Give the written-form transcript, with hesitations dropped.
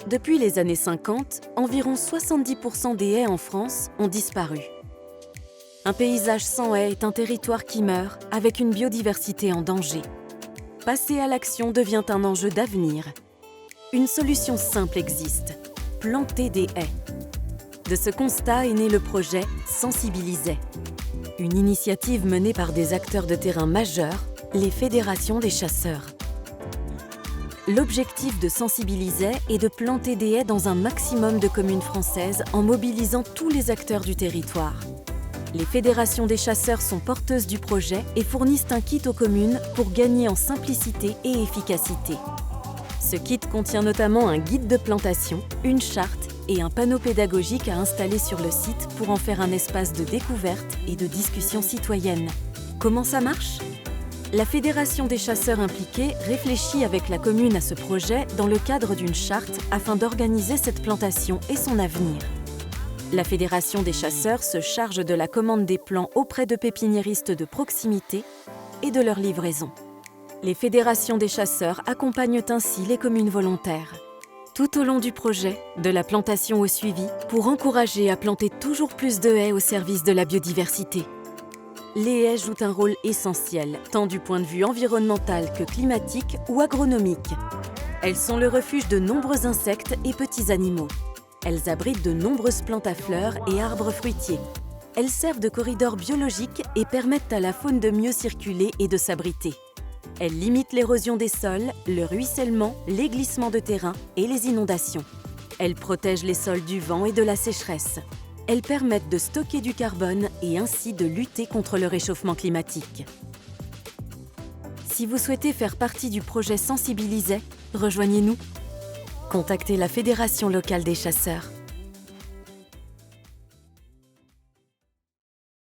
Depuis les années 50, environ 70% des haies en France ont disparu. Un paysage sans haies est un territoire qui meurt, avec une biodiversité en danger. Passer à l'action devient un enjeu d'avenir. Une solution simple existe: planter des haies. De ce constat est né le projet Sensibiliser, une initiative menée par des acteurs de terrain majeurs, les fédérations des chasseurs. L'objectif de Sensibiliser est de planter des haies dans un maximum de communes françaises en mobilisant tous les acteurs du territoire. Les fédérations des chasseurs sont porteuses du projet et fournissent un kit aux communes pour gagner en simplicité et efficacité. Ce kit contient notamment un guide de plantation, une charte et un panneau pédagogique à installer sur le site pour en faire un espace de découverte et de discussion citoyenne. Comment ça marche ? La Fédération des chasseurs impliqués réfléchit avec la commune à ce projet dans le cadre d'une charte afin d'organiser cette plantation et son avenir. La Fédération des chasseurs se charge de la commande des plants auprès de pépiniéristes de proximité et de leur livraison. Les fédérations des chasseurs accompagnent ainsi les communes volontaires. Tout au long du projet, de la plantation au suivi, pour encourager à planter toujours plus de haies au service de la biodiversité. Les haies jouent un rôle essentiel, tant du point de vue environnemental que climatique ou agronomique. Elles sont le refuge de nombreux insectes et petits animaux. Elles abritent de nombreuses plantes à fleurs et arbres fruitiers. Elles servent de corridors biologiques et permettent à la faune de mieux circuler et de s'abriter. Elles limitent l'érosion des sols, le ruissellement, les glissements de terrain et les inondations. Elles protègent les sols du vent et de la sécheresse. Elles permettent de stocker du carbone et ainsi de lutter contre le réchauffement climatique. Si vous souhaitez faire partie du projet Sensibiliser, rejoignez-nous. Contactez la Fédération locale des chasseurs.